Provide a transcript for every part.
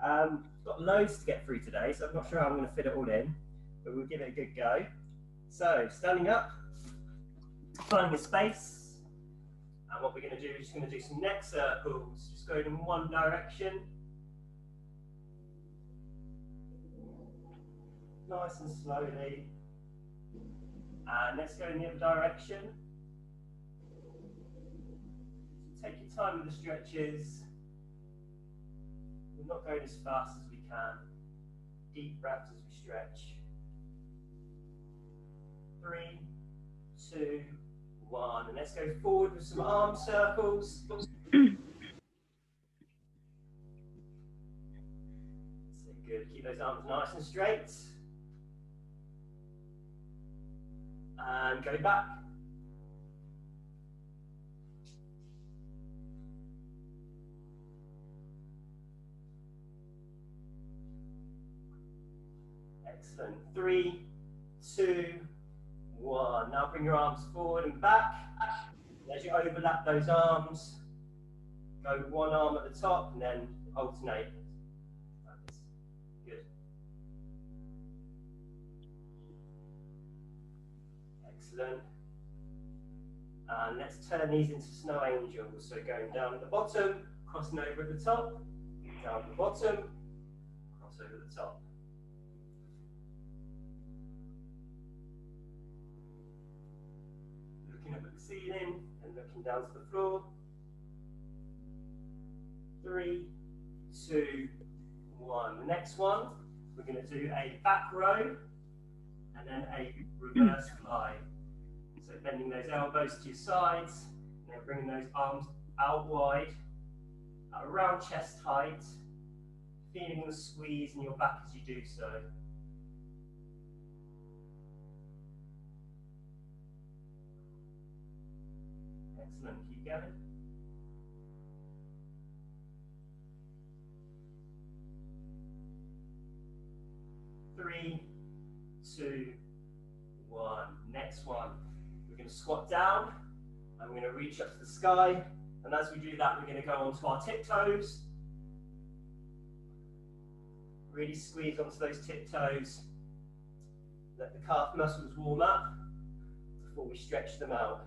Got loads to get through today, so I'm not sure how I'm going to fit it all in, but we'll give it a good go. So, standing up, finding a space, and what we're going to do is just going to do some neck circles, just going in one direction. Nice and slowly. And let's go in the other direction. So take your time with the stretches. We're not going as fast as we can. Deep breaths as we stretch. 3, 2, 1. And let's go forward with some arm circles. So good. Keep those arms nice and straight. And go back. Excellent. 3, 2, 1. Now bring your arms forward and back. As you overlap those arms, go one arm at the top and then alternate. Good. Excellent. And let's turn these into snow angels. So going down at the bottom, crossing over at the top, down at the bottom, cross over the top. Looking up at the ceiling and looking down to the floor. 3, 2, 1. The next one, we're going to do a back row and then a reverse fly. So bending those elbows to your sides, and then bringing those arms out wide, at around chest height, feeling the squeeze in your back as you do so. Excellent, keep going. Three, 2, 1. Next one. We're going to squat down and we're going to reach up to the sky, and as we do that we're going to go onto our tiptoes. Really squeeze onto those tiptoes. Let the calf muscles warm up before we stretch them out.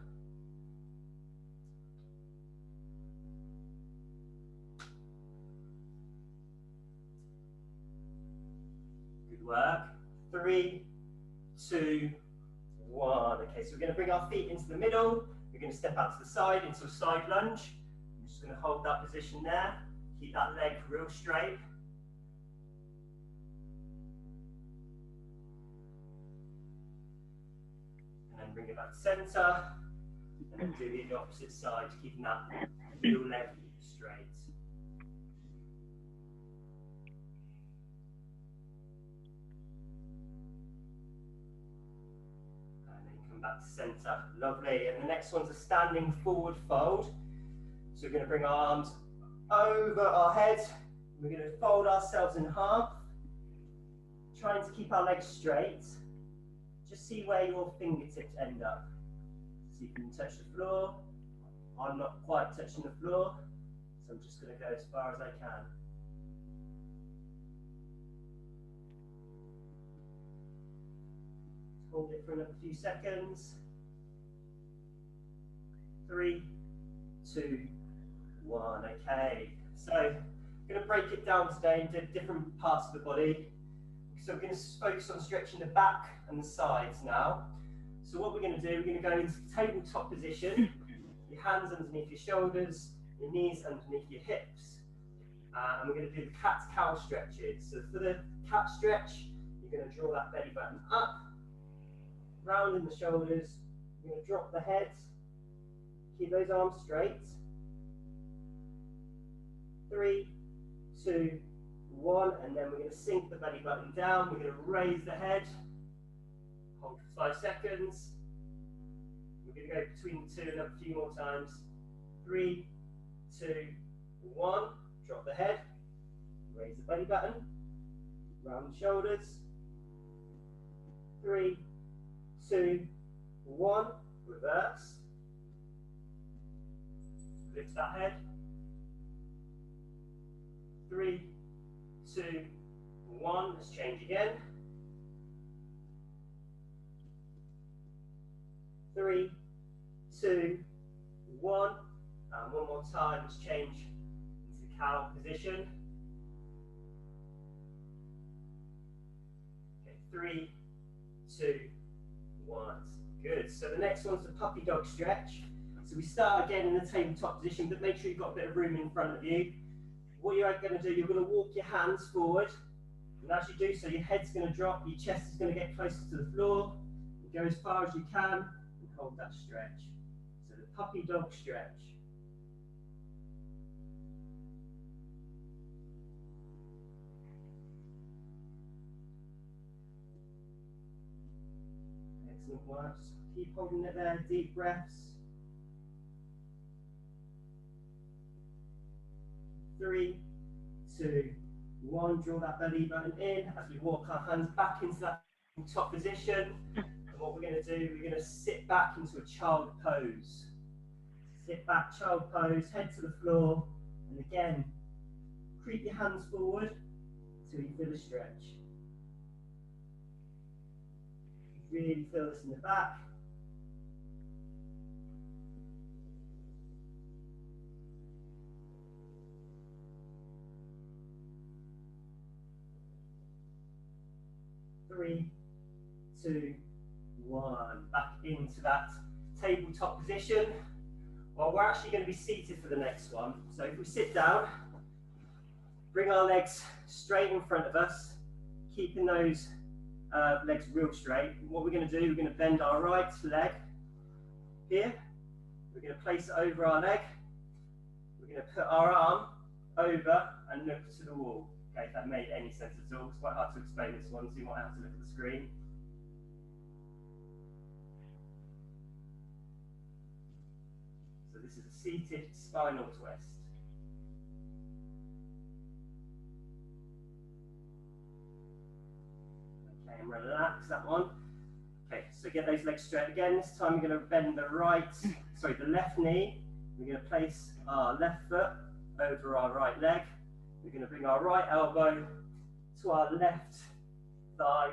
Good work. 3, 2, 1. Okay, so we're going to bring our feet into the middle. We're going to step out to the side into a side lunge. I'm just going to hold that position there. Keep that leg real straight. And then bring it back to center. And then do the opposite side, keeping that middle leg straight. Back to center, lovely. And the next one's a standing forward fold. So we're going to bring our arms over our head. We're going to fold ourselves in half, trying to keep our legs straight. Just see where your fingertips end up. So you can touch the floor. I'm not quite touching the floor, so I'm just going to go as far as I can. Hold it for another few seconds. 3, 2, 1. Okay, so I'm going to break it down today into different parts of the body. So we're going to focus on stretching the back and the sides now. So what we're going to do, we're going to go into tabletop position. Your hands underneath your shoulders, your knees underneath your hips. And we're going to do the cat-cow stretches. So for the cat stretch, you're going to draw that belly button up. Rounding the shoulders, you're going to drop the head, keep those arms straight. 3, 2, 1, and then we're going to sink the belly button down. We're going to raise the head, hold for 5 seconds. We're going to go between the two and a few more times. 3, 2, 1, drop the head, raise the belly button, round the shoulders. 3, 2, 1, reverse. Lift that head. 3, 2, 1. Let's change again. 3, 2, 1. And one more time, let's change into cow position. Okay, 3, 2, 1. Good. So the next one's the puppy dog stretch. So we start again in the tabletop position, but make sure you've got a bit of room in front of you. What you're going to do, you're going to walk your hands forward. And as you do so, your head's going to drop, your chest is going to get closer to the floor. You go as far as you can and hold that stretch. So the puppy dog stretch. Excellent work. Just keep holding it there, deep breaths. 3, 2, 1. Draw that belly button in as we walk our hands back into that top position. And what we're going to do, we're going to sit back into a child pose. Sit back, child pose, head to the floor. And again, creep your hands forward until you feel a stretch. Really feel this in the back. Three, 2, 1. Back into that tabletop position. Well, we're actually going to be seated for the next one. So if we sit down, bring our legs straight in front of us, keeping those legs real straight. What we're going to do, we're going to bend our right leg here. We're going to place it over our leg. We're going to put our arm over and look to the wall. Okay, if that made any sense at all. It's quite hard to explain this one, so you might have to look at the screen. So this is a seated spinal twist. Okay, and relax that one. Okay, so get those legs straight again. This time we're going to bend the left knee. We're going to place our left foot over our right leg. We're going to bring our right elbow to our left thigh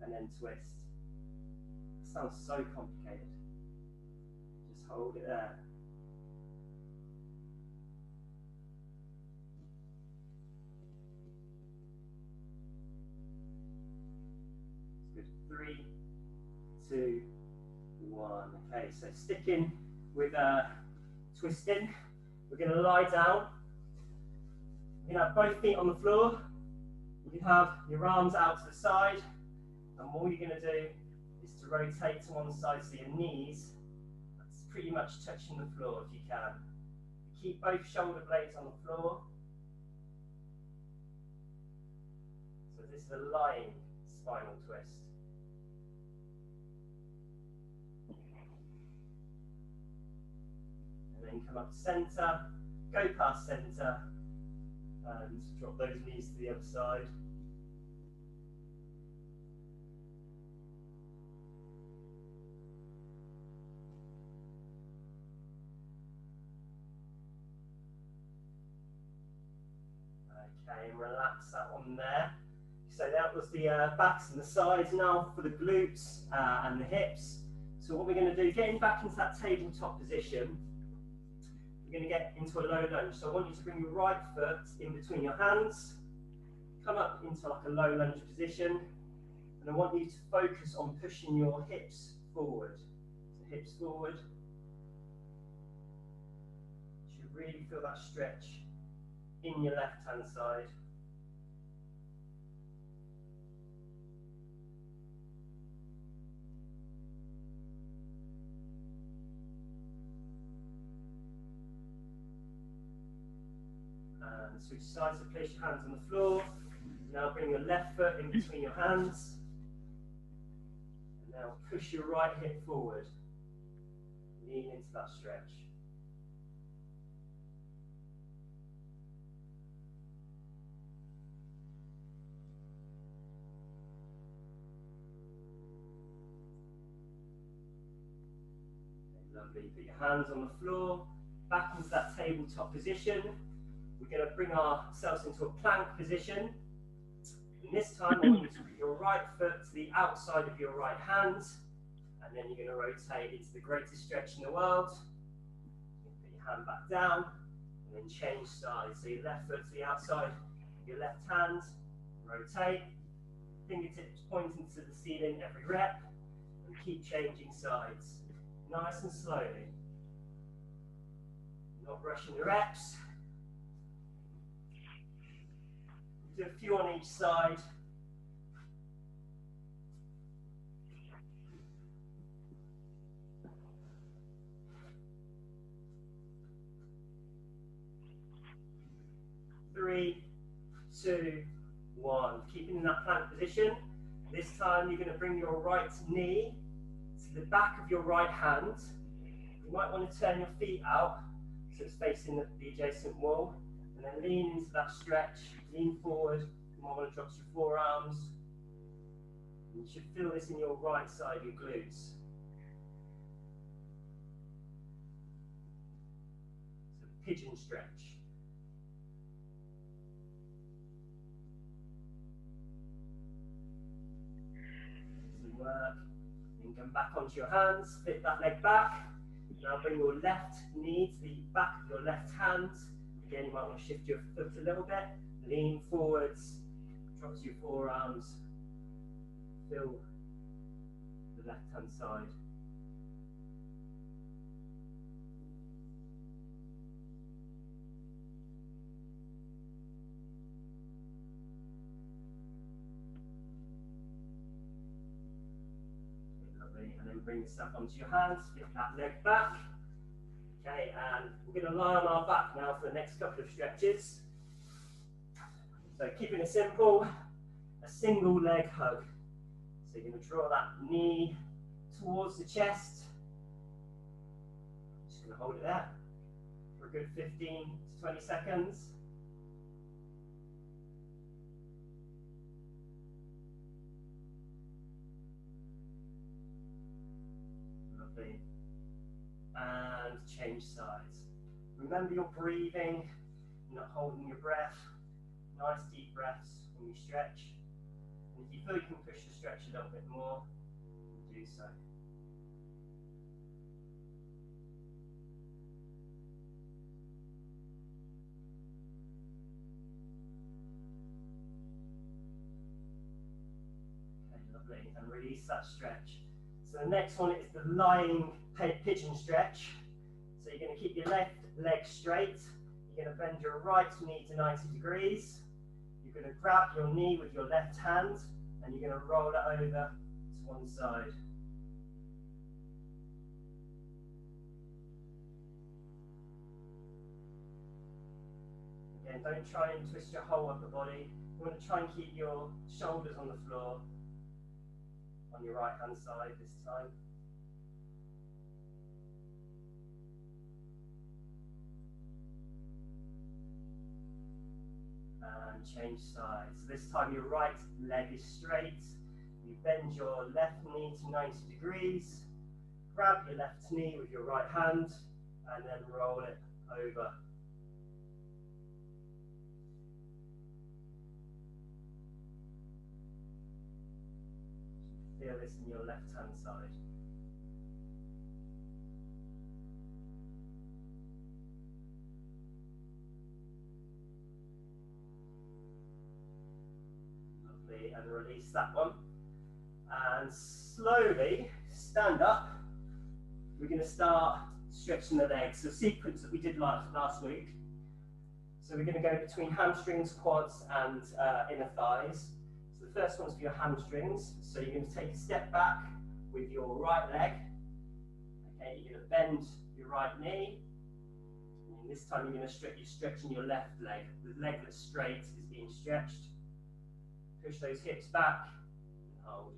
and then twist. It sounds so complicated. Just hold it there. Good. 3, 2, 1. Okay, so sticking with twisting, we're going to lie down. You can have both feet on the floor. You can have your arms out to the side. And all you're going to do is to rotate to one side so your knees, that's pretty much touching the floor if you can. Keep both shoulder blades on the floor. So this is a lying spinal twist. And then come up to centre, go past centre, and drop those knees to the other side. Okay, and relax that one there. So that was the backs and the sides. Now for the glutes and the hips. So what we're going to do, getting back into that tabletop position, we're going to get into a low lunge. So I want you to bring your right foot in between your hands, come up into like a low lunge position, and I want you to focus on pushing your hips forward. So hips forward. You should really feel that stretch in your left hand side. And switch sides, so place your hands on the floor. Now bring your left foot in between your hands. And now push your right hip forward. Lean into that stretch. Okay, lovely. Put your hands on the floor, back into that tabletop position. we're going to bring ourselves into a plank position. And this time, I want you to put your right foot to the outside of your right hand, and then you're going to rotate into the greatest stretch in the world. You put your hand back down, and then change sides. So your left foot to the outside of your left hand, rotate, fingertips pointing to the ceiling every rep, and keep changing sides, nice and slowly. Not rushing the reps. Do a few on each side. Three, two, one. Keeping in that plank position. This time you're going to bring your right knee to the back of your right hand. You might want to turn your feet out so it's facing the adjacent wall, and then lean into that stretch. Lean forward. You might want to drop your forearms. You should feel this in your right side, your glutes. So pigeon stretch. Some work. Then come back onto your hands. Flip that leg back. Now bring your left knee to the back of your left hand. Again, you might want to shift your foot a little bit. Lean forwards, drop to your forearms, feel the left hand side. Okay, lovely, and then bring yourself onto your hands, flip that leg back. Okay, and we're going to lie on our back now for the next couple of stretches. So keeping it simple, a single leg hug. So you're going to draw that knee towards the chest. Just going to hold it there for a good 15 to 20 seconds. Lovely. And change sides. Remember you're breathing, you're not holding your breath. Nice deep breaths when you stretch. And if you feel you can push the stretch a little bit more, do so. Okay, lovely. And release that stretch. So the next one is the lying pigeon stretch. So you're going to keep your left leg straight. You're going to bend your right knee to 90 degrees. You're going to grab your knee with your left hand, and you're going to roll it over to one side. Again, don't try and twist your whole upper body. You want to try and keep your shoulders on the floor on your right hand side this time. And change sides. So this time your right leg is straight. You bend your left knee to 90 degrees. Grab your left knee with your right hand and then roll it over. Feel this in your left hand side. And release that one, and slowly stand up. We're going to start stretching the legs, the sequence that we did last week. So we're going to go between hamstrings, quads and inner thighs. So the first one's for your hamstrings. So you're going to take a step back with your right leg. Okay, you're going to bend your right knee, and this time you're going to stretching your left leg. The leg that's straight is being stretched. Push those hips back and hold.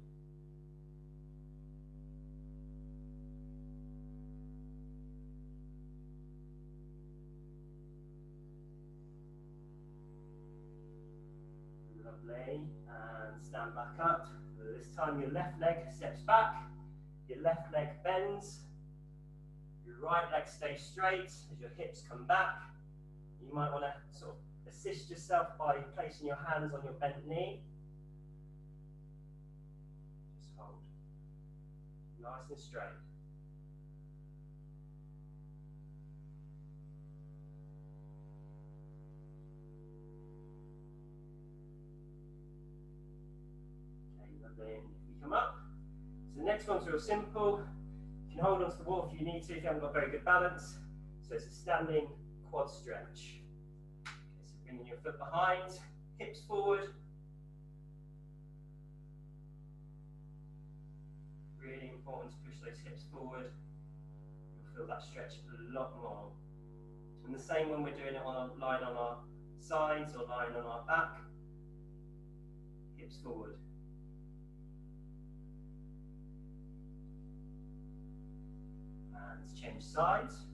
Lovely. And stand back up. So this time your left leg steps back, your left leg bends, your right leg stays straight as your hips come back. You might want to sort of assist yourself by placing your hands on your bent knee. Just hold. Nice and straight. Okay, lovely. If we come up. So the next one's real simple. You can hold onto the wall if you need to, if you haven't got very good balance. So it's a standing quad stretch. Okay, so bringing your foot behind, hips forward. Really important to push those hips forward. You'll feel that stretch a lot more. And the same when we're doing it on a line on our sides or lying on our back. Hips forward. And let's change sides.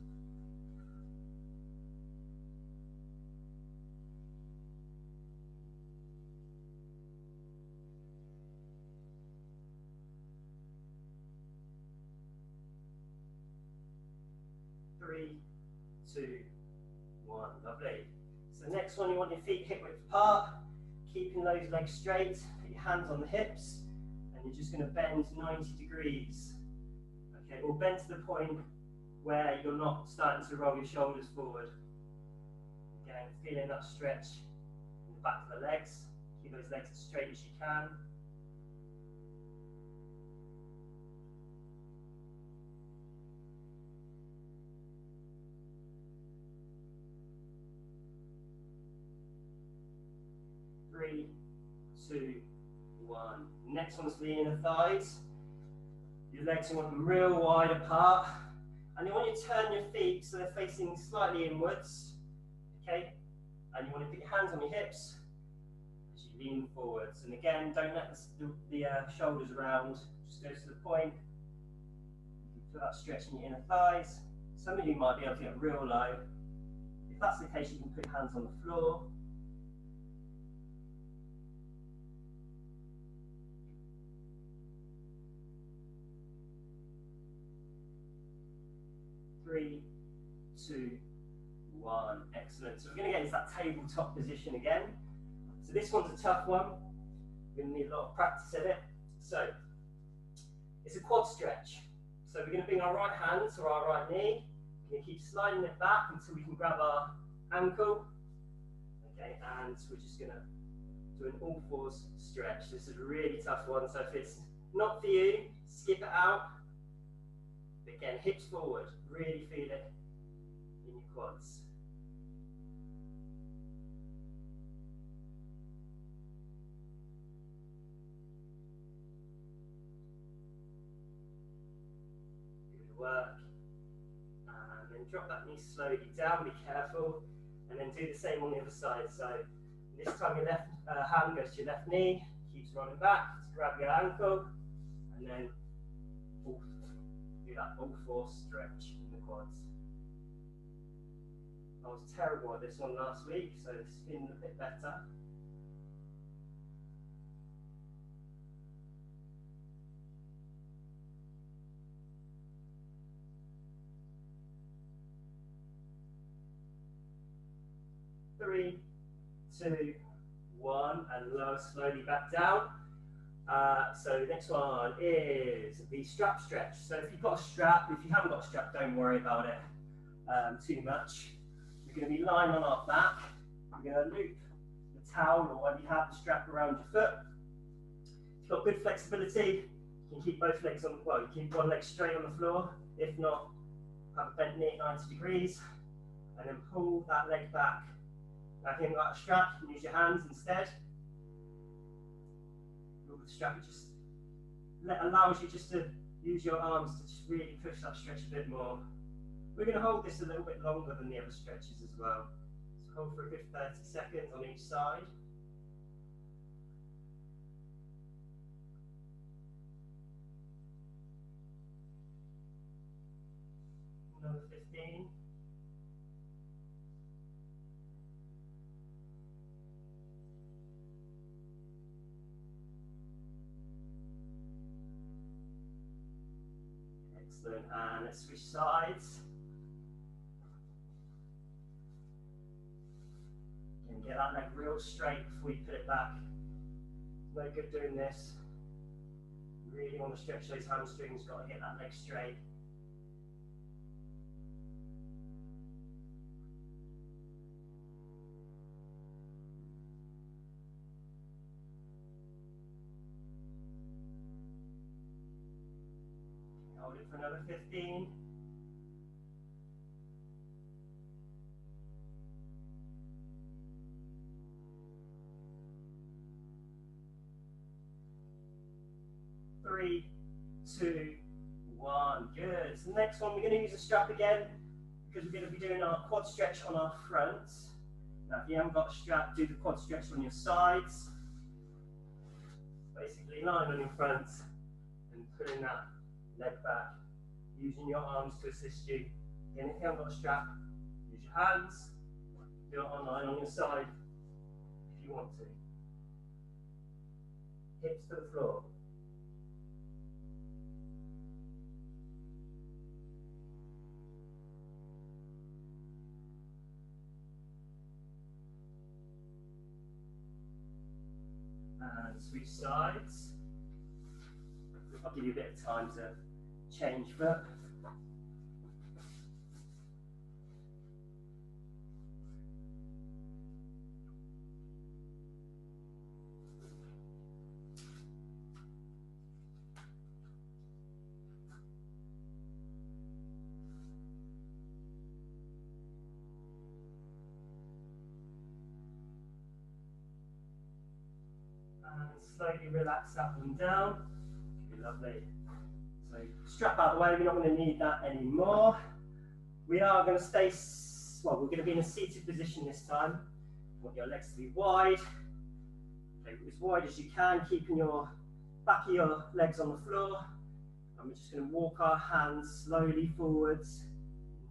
Three, two, one. Lovely. So the next one, you want your feet hip width apart, keeping those legs straight, put your hands on the hips, and you're just going to bend 90 degrees. Okay, or bend to the point where you're not starting to roll your shoulders forward. Again, feeling that stretch in the back of the legs. Keep those legs as straight as you can. Three, two, one. Next one's the inner thighs. Your legs, you want them real wide apart. And you want you to turn your feet so they're facing slightly inwards. Okay? And you want to put your hands on your hips as you lean forwards. And again, don't let the shoulders around. Just go to the point. You can feel that stretch in your inner thighs. Some of you might be able to get real low. If that's the case, you can put your hands on the floor. Three, two, one. Excellent. So we're going to get into that tabletop position again. So this one's a tough one. We're going to need a lot of practice at it. So it's a quad stretch. So we're going to bring our right hand to our right knee. We're going to keep sliding it back until we can grab our ankle. Okay, and we're just going to do an all fours stretch. This is a really tough one. So if it's not for you, skip it out. But again, hips forward. Really feel it in your quads. Good work. And then drop that knee slowly down, be careful. And then do the same on the other side. So this time your left hand goes to your left knee, keeps rolling back to grab your ankle, and then do that all four stretch in the quads. I was terrible at this one last week, so it's been a bit better. Three, two, one, and lower slowly back down. So the next one is the strap stretch. So if you've got a strap, if you haven't got a strap, don't worry about it too much. We're going to be lying on our back. We're going to loop the towel or whatever you have, the strap around your foot. If you've got good flexibility, you can keep both legs on, well, you keep one leg straight on the floor. If not, have a bent knee at 90 degrees, and then pull that leg back. Now if you haven't got a strap, you can use your hands instead. The strap just allows you just to use your arms to just really push that stretch a bit more. We're going to hold this a little bit longer than the other stretches as well. So hold for a good 30 seconds on each side. Another 15. Excellent, and let's switch sides. Get that leg real straight before you put it back. No good doing this. You really want to stretch those hamstrings, got to get that leg straight. Hold it for another 15. Three, 2, 1. Good. So the next one, we're going to use a strap again because we're going to be doing our quad stretch on our fronts. Now, if you haven't got a strap, do the quad stretch on your sides. Basically, lying on your front and pulling that leg back, using your arms to assist you. Again, if you haven't got a strap, use your hands. Do it lying on your side if you want to. Hips to the floor. And switch sides. I'll give you a bit of time to change foot. And slowly relax up and down. Lovely. So strap out of the way, we're not going to need that anymore. We are going to stay, well, we're going to be in a seated position this time. You want your legs to be wide. Okay, as wide as you can, keeping your back of your legs on the floor. And we're just going to walk our hands slowly forwards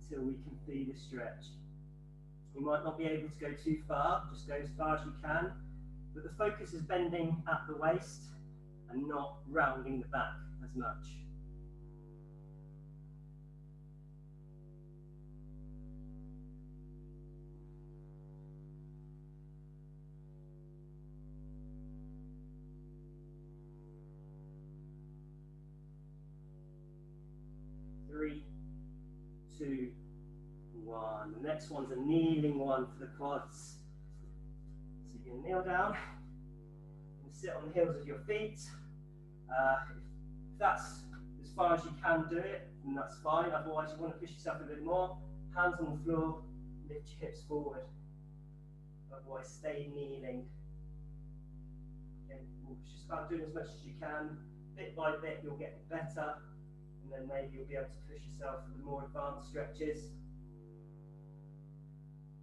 until we can feel the stretch. You might not be able to go too far, just go as far as you can. But the focus is bending at the waist and not rounding the back as much. Three, 2, 1. The next one's a kneeling one for the quads. So you can kneel down. Sit on the heels of your feet. If that's as far as you can do it, then that's fine. Otherwise, you want to push yourself a bit more. Hands on the floor, lift your hips forward. Otherwise, stay kneeling. Okay, just about doing as much as you can. Bit by bit, you'll get better. And then maybe you'll be able to push yourself for the more advanced stretches.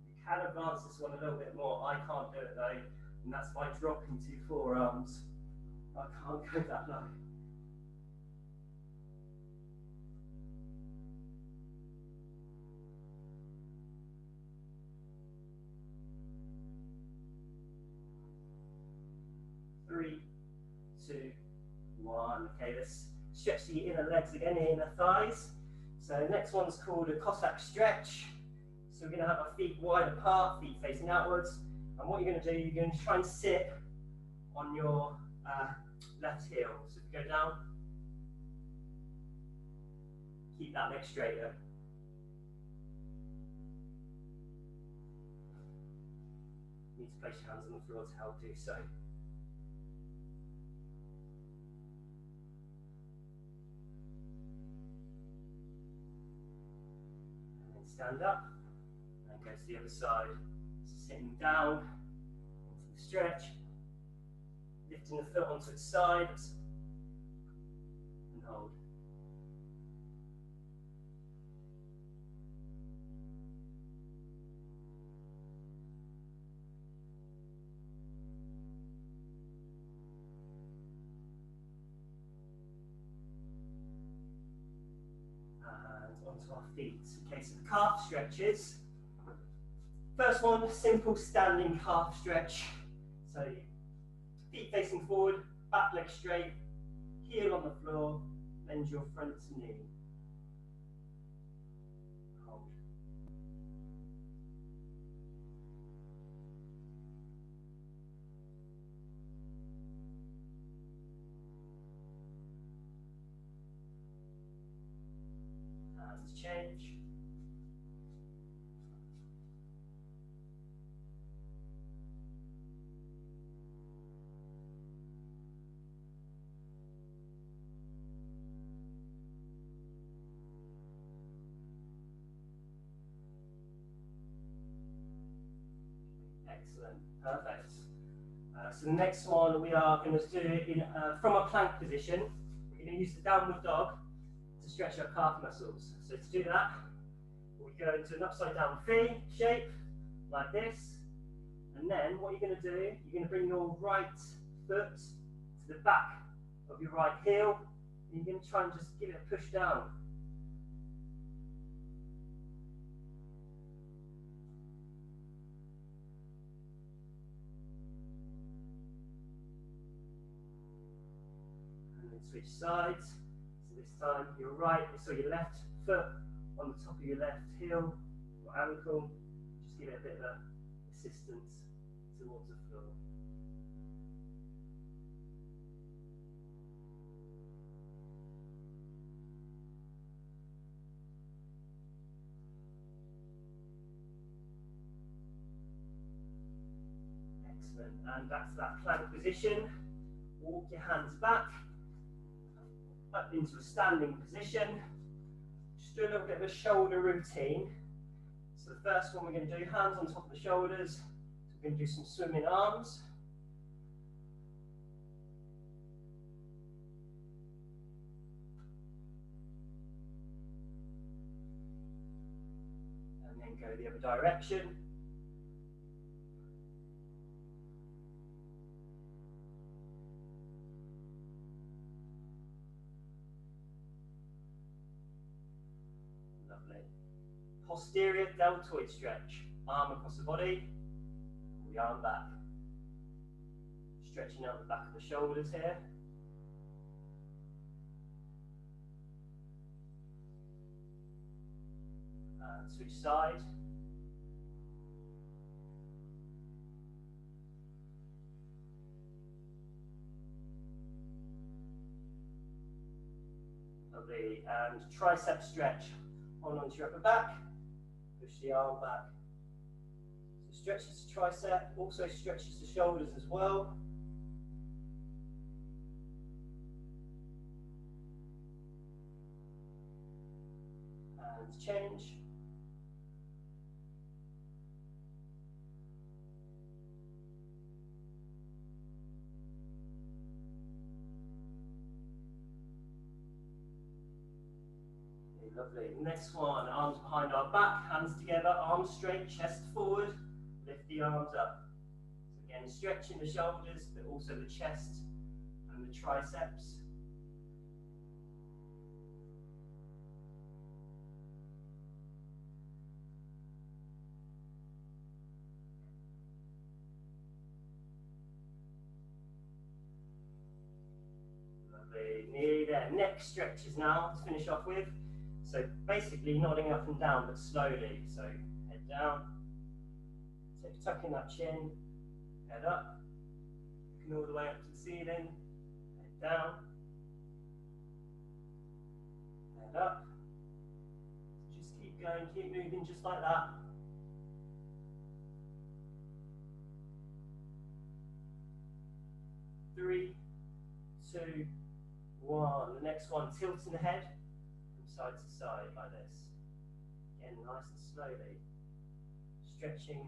You can advance this one a little bit more. I can't do it though. And that's by dropping 2 forearms. I can't go that low. Three, 2, 1. Okay, let's stretch the inner legs again, the inner thighs. So the next one's called a Cossack Stretch. So we're going to have our feet wide apart, feet facing outwards. And what you're going to do, you're going to try and sit on your left heel. So if you go down, keep that leg straighter. You need to place your hands on the floor to help do so. And then stand up and go to the other side. Sitting down into the stretch, lifting the foot onto its side, and hold. And onto our feet. Okay, so the calf stretches. First one, simple standing calf stretch. So feet facing forward, back leg straight, heel on the floor, bend your front knee. Hold. hands to change. Excellent, perfect. So the next one we are going to do in from a plank position. We're going to use the downward dog to stretch our calf muscles. So to do that, we go into an upside down V shape like this, and then what you're going to do, you're going to bring your right foot to the back of your right heel, and you're going to try and just give it a push down. Switch sides. So this time your right, so your left foot on the top of your left heel, your ankle. Just give it a bit of assistance towards the floor. Excellent. And back to that plank position. Walk your hands back up into a standing position. Just do a little bit of a shoulder routine. So the first one we're going to do, hands on top of the shoulders. So we're going to do some swimming arms. And then go the other direction. Posterior deltoid stretch, arm across the body, pull the arm back. Stretching out the back of the shoulders here. And switch side. Lovely, and tricep stretch. Hold on to your upper back. Push the arm back. So stretches the tricep, also stretches the shoulders as well. And change. Lovely. Next one, arms behind our back, hands together, arms straight, chest forward, lift the arms up. So again, stretching the shoulders, but also the chest and the triceps. Lovely. Nearly there. Neck stretches now to finish off with. So basically nodding up and down, but slowly. So head down, so tucking that chin, head up, looking all the way up to the ceiling, head down, head up. So just keep going, keep moving just like that. Three, two, one. The next one, tilting the head side to side like this. Again, nice and slowly. Stretching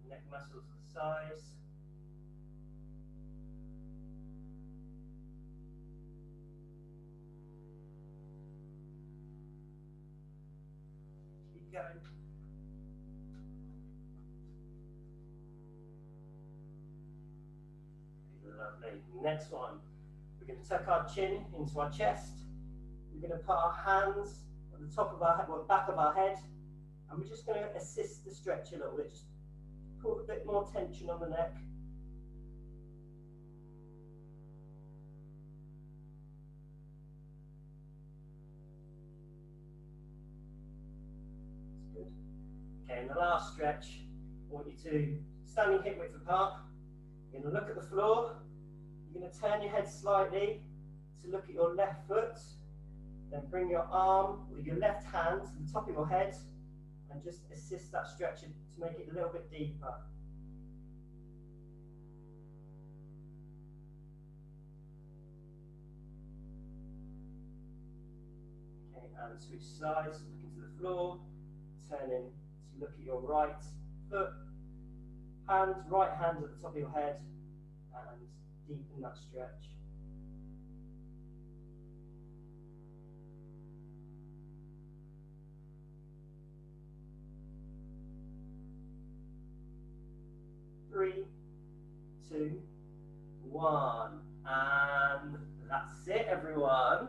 the neck muscles to the sides. Keep going. Lovely. Next one. We're going to tuck our chin into our chest. We're going to put our hands on the top of our head, well, back of our head, and we're just going to assist the stretch a little bit. Just put a bit more tension on the neck. That's good. Okay, and the last stretch, I want you to standing hip width apart. You're going to look at the floor. You're going to turn your head slightly to look at your left foot. Then bring your arm with your left hand to the top of your head and just assist that stretch to make it a little bit deeper. Okay, and switch sides, looking to the floor, turning to look at your right foot, right hand at the top of your head, and deepen that stretch. Three, two, one, and that's it, everyone.